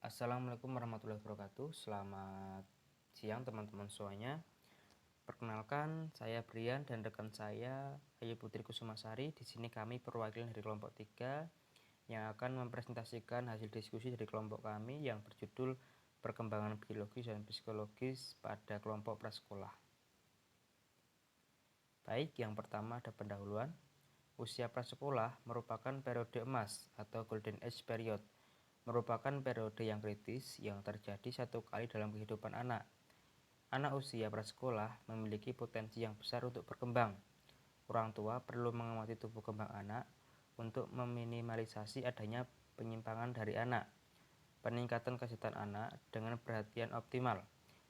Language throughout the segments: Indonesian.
Assalamualaikum warahmatullahi wabarakatuh. Selamat siang teman-teman semuanya. Perkenalkan, saya Brian dan rekan saya Ayu Putri Kusumasari. Di sini kami perwakilan dari kelompok 3 yang akan mempresentasikan hasil diskusi dari kelompok kami yang berjudul Perkembangan Biologis dan Psikologis pada Kelompok Prasekolah. Baik, yang pertama ada pendahuluan. Usia prasekolah merupakan periode emas atau Golden Age Period, merupakan periode yang kritis yang terjadi satu kali dalam kehidupan anak. Anak usia prasekolah memiliki potensi yang besar untuk berkembang. Orang tua perlu mengamati tubuh kembang anak untuk meminimalisasi adanya penyimpangan dari anak. Peningkatan kesehatan anak dengan perhatian optimal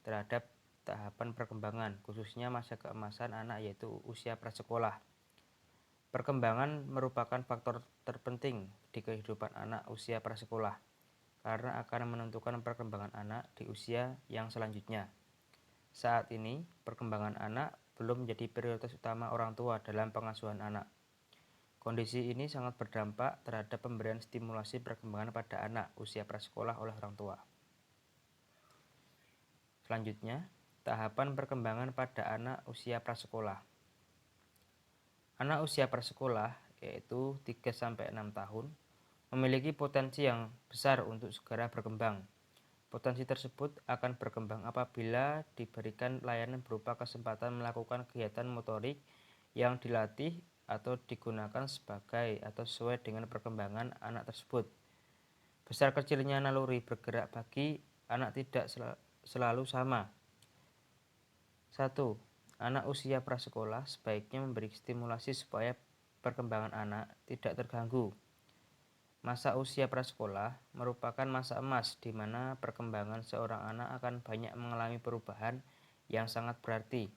terhadap tahapan perkembangan, khususnya masa keemasan anak yaitu usia prasekolah. Perkembangan merupakan faktor terpenting di kehidupan anak usia prasekolah karena akan menentukan perkembangan anak di usia yang selanjutnya. Saat ini, perkembangan anak belum menjadi prioritas utama orang tua dalam pengasuhan anak. Kondisi ini sangat berdampak terhadap pemberian stimulasi perkembangan pada anak usia prasekolah oleh orang tua. Selanjutnya, tahapan perkembangan pada anak usia prasekolah. Anak usia prasekolah, yaitu 3-6 tahun, memiliki potensi yang besar untuk segera berkembang. Potensi tersebut akan berkembang apabila diberikan layanan berupa kesempatan melakukan kegiatan motorik yang dilatih atau digunakan sebagai atau sesuai dengan perkembangan anak tersebut. Besar kecilnya naluri bergerak bagi anak tidak selalu sama. 1. Anak usia prasekolah sebaiknya memberi stimulasi supaya perkembangan anak tidak terganggu. Masa usia prasekolah merupakan masa emas di mana perkembangan seorang anak akan banyak mengalami perubahan yang sangat berarti.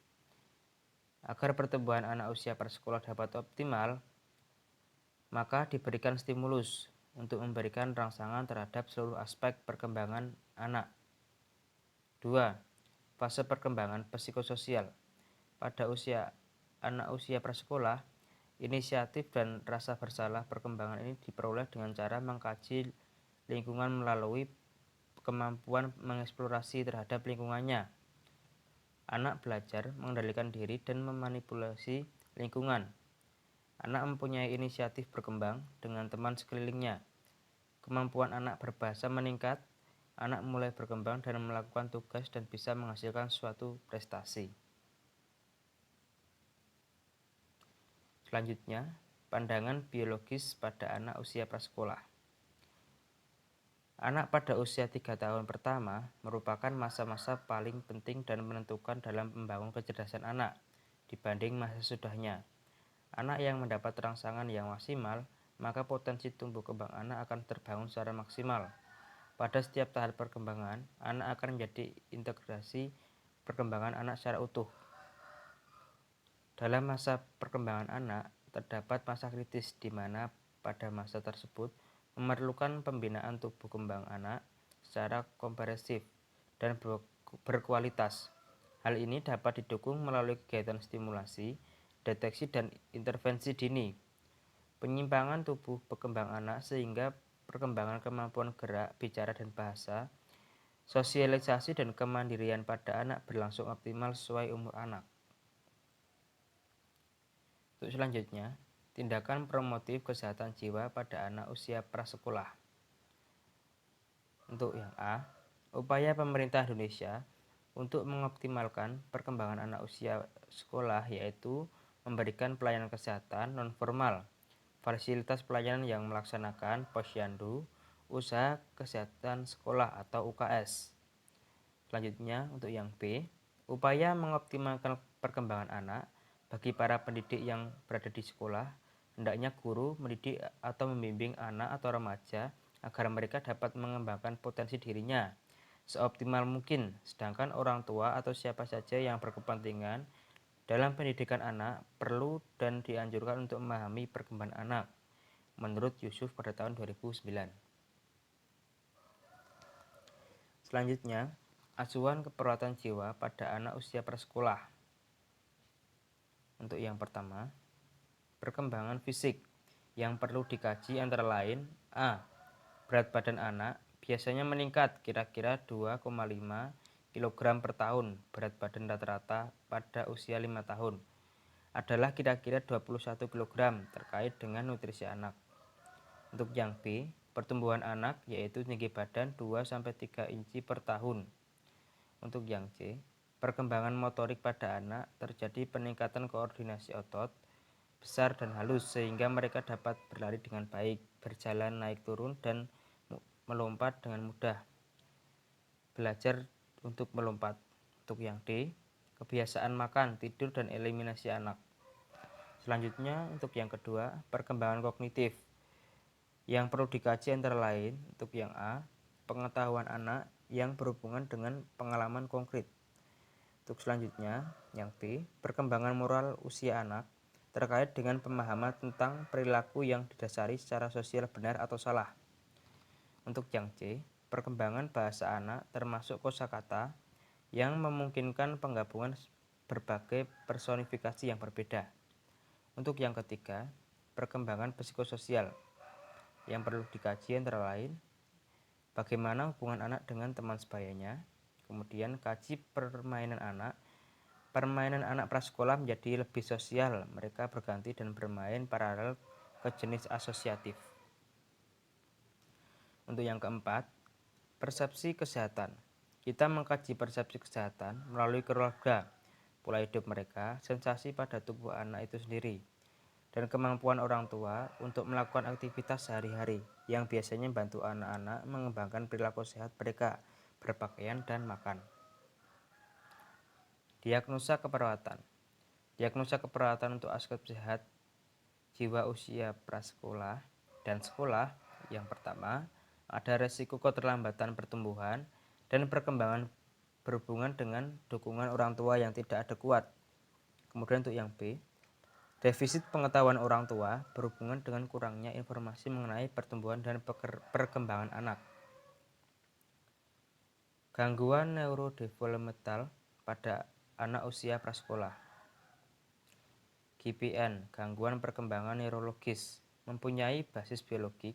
Agar pertumbuhan anak usia prasekolah dapat optimal, maka diberikan stimulus untuk memberikan rangsangan terhadap seluruh aspek perkembangan anak. 2. Fase perkembangan psikososial. Pada anak usia prasekolah, inisiatif dan rasa bersalah perkembangan ini diperoleh dengan cara mengkaji lingkungan melalui kemampuan mengeksplorasi terhadap lingkungannya. Anak belajar mengendalikan diri dan memanipulasi lingkungan. Anak mempunyai inisiatif berkembang dengan teman sekelilingnya. Kemampuan anak berbahasa meningkat. Anak mulai berkembang dan melakukan tugas dan bisa menghasilkan suatu prestasi. Selanjutnya, pandangan biologis pada anak usia prasekolah. Anak pada usia 3 tahun pertama merupakan masa-masa paling penting dan menentukan dalam membangun kecerdasan anak dibanding masa sesudahnya. Anak yang mendapat rangsangan yang maksimal, maka potensi tumbuh kembang anak akan terbangun secara maksimal. Pada setiap tahap perkembangan, anak akan menjadi integrasi perkembangan anak secara utuh. Dalam masa perkembangan anak, terdapat masa kritis di mana pada masa tersebut memerlukan pembinaan tubuh kembang anak secara komprehensif dan berkualitas. Hal ini dapat didukung melalui kegiatan stimulasi, deteksi dan intervensi dini. Penyimpangan tubuh berkembang anak sehingga perkembangan kemampuan gerak, bicara dan bahasa, sosialisasi dan kemandirian pada anak berlangsung optimal sesuai umur anak. Untuk selanjutnya, tindakan promotif kesehatan jiwa pada anak usia prasekolah. Untuk yang A, upaya pemerintah Indonesia untuk mengoptimalkan perkembangan anak usia sekolah yaitu memberikan pelayanan kesehatan non-formal, fasilitas pelayanan yang melaksanakan posyandu, usaha kesehatan sekolah atau UKS. Selanjutnya, untuk yang B, upaya mengoptimalkan perkembangan anak bagi para pendidik yang berada di sekolah, hendaknya guru mendidik atau membimbing anak atau remaja agar mereka dapat mengembangkan potensi dirinya seoptimal mungkin, sedangkan orang tua atau siapa saja yang berkepentingan dalam pendidikan anak perlu dan dianjurkan untuk memahami perkembangan anak, menurut Yusuf pada tahun 2009. Selanjutnya, asuhan keperawatan jiwa pada anak usia prasekolah. Untuk yang pertama, perkembangan fisik yang perlu dikaji antara lain A. Berat badan anak, biasanya meningkat kira-kira 2,5 kg per tahun. Berat badan rata-rata pada usia 5 tahun adalah kira-kira 21 kg terkait dengan nutrisi anak. Untuk yang B, pertumbuhan anak yaitu tinggi badan 2-3 inci per tahun. Untuk yang C, perkembangan motorik pada anak terjadi peningkatan koordinasi otot besar dan halus sehingga mereka dapat berlari dengan baik, berjalan naik turun dan melompat dengan mudah. Belajar untuk melompat. Untuk yang D, kebiasaan makan, tidur dan eliminasi anak. Selanjutnya untuk yang kedua, perkembangan kognitif. Yang perlu dikaji antara lain untuk yang A, pengetahuan anak yang berhubungan dengan pengalaman konkret. Untuk selanjutnya, yang B, perkembangan moral usia anak terkait dengan pemahaman tentang perilaku yang didasari secara sosial benar atau salah. Untuk yang C, perkembangan bahasa anak termasuk kosakata yang memungkinkan penggabungan berbagai personifikasi yang berbeda. Untuk yang ketiga, perkembangan psikososial. Yang perlu dikaji antara lain bagaimana hubungan anak dengan teman sebayanya, kemudian kaji permainan anak. Permainan anak prasekolah menjadi lebih sosial, mereka berganti dan bermain paralel ke jenis asosiatif. Untuk yang keempat, persepsi kesehatan. Kita mengkaji persepsi kesehatan melalui keluarga, pola hidup mereka, sensasi pada tubuh anak itu sendiri, dan kemampuan orang tua untuk melakukan aktivitas sehari-hari yang biasanya membantu anak-anak mengembangkan perilaku sehat mereka, berpakaian dan makan. Diagnosa keperawatan. Diagnosa keperawatan untuk aspek sehat jiwa usia prasekolah dan sekolah. Yang pertama, ada resiko keterlambatan pertumbuhan dan perkembangan berhubungan dengan dukungan orang tua yang tidak adekuat. Kemudian untuk yang B, defisit pengetahuan orang tua berhubungan dengan kurangnya informasi mengenai pertumbuhan dan perkembangan anak. Gangguan neurodevelopmental pada anak usia prasekolah. GPN, gangguan perkembangan neurologis, mempunyai basis biologik,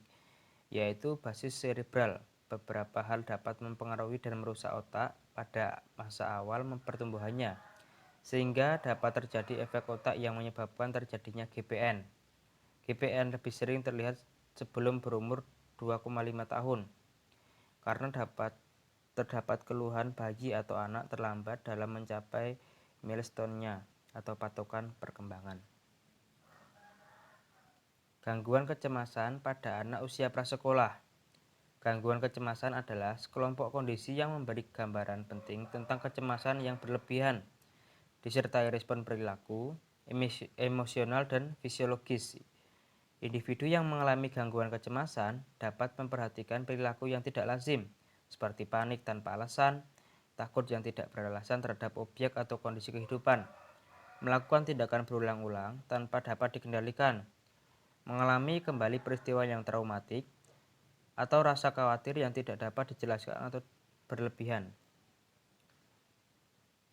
yaitu basis cerebral. Beberapa hal dapat mempengaruhi dan merusak otak pada masa awal pertumbuhannya, sehingga dapat terjadi efek otak yang menyebabkan terjadinya GPN. GPN lebih sering terlihat sebelum berumur 2,5 tahun, karena terdapat keluhan bayi atau anak terlambat dalam mencapai milestone-nya atau patokan perkembangan. Gangguan kecemasan pada anak usia prasekolah. Gangguan kecemasan adalah sekelompok kondisi yang memberi gambaran penting tentang kecemasan yang berlebihan, disertai respon perilaku, emosional, dan fisiologis. Individu yang mengalami gangguan kecemasan dapat memperhatikan perilaku yang tidak lazim, seperti panik tanpa alasan, takut yang tidak beralasan terhadap objek atau kondisi kehidupan, melakukan tindakan berulang-ulang tanpa dapat dikendalikan, mengalami kembali peristiwa yang traumatik, atau rasa khawatir yang tidak dapat dijelaskan atau berlebihan.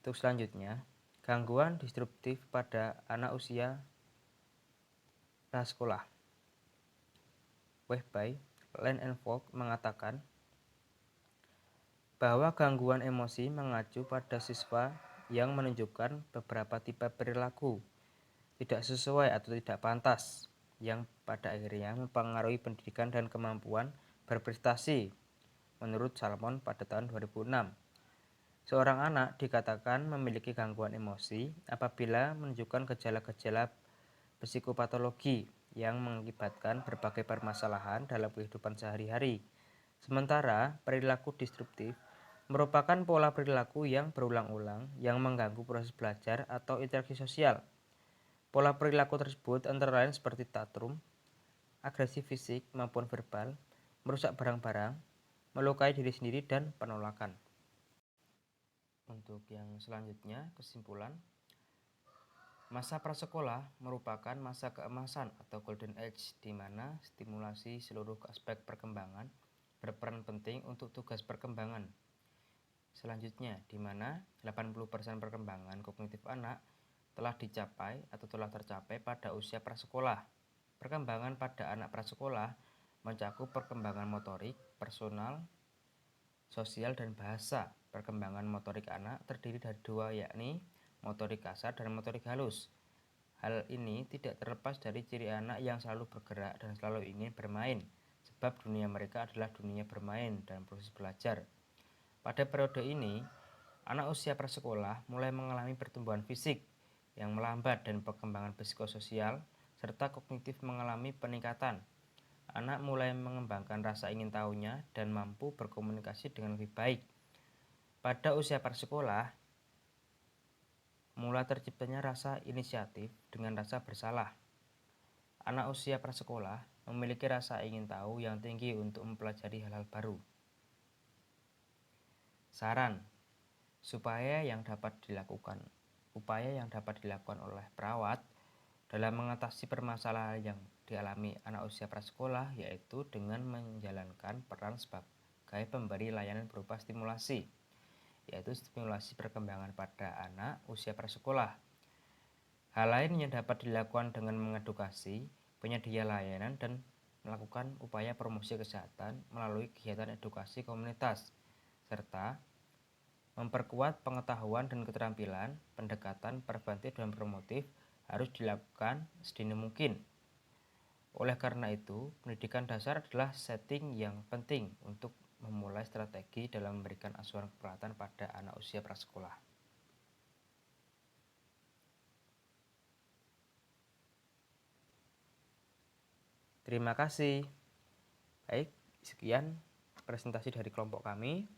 Untuk selanjutnya, gangguan disruptif pada anak usia prasekolah. Wehby, Land and Vogt mengatakan bahwa gangguan emosi mengacu pada siswa yang menunjukkan beberapa tipe perilaku tidak sesuai atau tidak pantas, yang pada akhirnya mempengaruhi pendidikan dan kemampuan berprestasi. Menurut Salmon pada tahun 2006, seorang anak dikatakan memiliki gangguan emosi apabila menunjukkan gejala-gejala psikopatologi yang mengakibatkan berbagai permasalahan dalam kehidupan sehari-hari. Sementara perilaku disruptif merupakan pola perilaku yang berulang-ulang yang mengganggu proses belajar atau interaksi sosial. Pola perilaku tersebut antara lain seperti tantrum, agresi fisik maupun verbal, merusak barang-barang, melukai diri sendiri, dan penolakan. Untuk yang selanjutnya, kesimpulan. Masa prasekolah merupakan masa keemasan atau golden age di mana stimulasi seluruh aspek perkembangan berperan penting untuk tugas perkembangan. Selanjutnya, di mana 80% perkembangan kognitif anak telah dicapai atau telah tercapai pada usia prasekolah. Perkembangan pada anak prasekolah mencakup perkembangan motorik, personal, sosial, dan bahasa. Perkembangan motorik anak terdiri dari dua, yakni motorik kasar dan motorik halus. Hal ini tidak terlepas dari ciri anak yang selalu bergerak dan selalu ingin bermain, sebab dunia mereka adalah dunia bermain dan proses belajar. Pada periode ini, anak usia prasekolah mulai mengalami pertumbuhan fisik yang melambat dan perkembangan psikososial serta kognitif mengalami peningkatan. Anak mulai mengembangkan rasa ingin tahunya dan mampu berkomunikasi dengan lebih baik. Pada usia prasekolah, mulai terciptanya rasa inisiatif dengan rasa bersalah. Anak usia prasekolah memiliki rasa ingin tahu yang tinggi untuk mempelajari hal-hal baru. Saran upaya yang dapat dilakukan oleh perawat dalam mengatasi permasalahan yang dialami anak usia prasekolah, yaitu dengan menjalankan peran sebagai pemberi layanan berupa stimulasi, yaitu stimulasi perkembangan pada anak usia prasekolah. Hal lain yang dapat dilakukan dengan mengedukasi penyedia layanan dan melakukan upaya promosi kesehatan melalui kegiatan edukasi komunitas, serta memperkuat pengetahuan dan keterampilan. Pendekatan preventif dan promotif harus dilakukan sedini mungkin. Oleh karena itu, pendidikan dasar adalah setting yang penting untuk memulai strategi dalam memberikan asuhan keperawatan pada anak usia prasekolah. Terima kasih. Baik, sekian presentasi dari kelompok kami.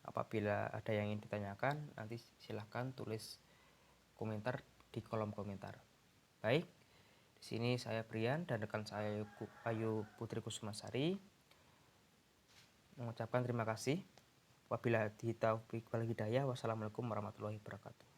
Apabila ada yang ingin ditanyakan, nanti silahkan tulis komentar di kolom komentar. Baik, di sini saya Brian dan rekan saya Ayu Putri Kusumasari mengucapkan terima kasih. Wabillahi taufiq wal hidayah. Wassalamualaikum warahmatullahi wabarakatuh.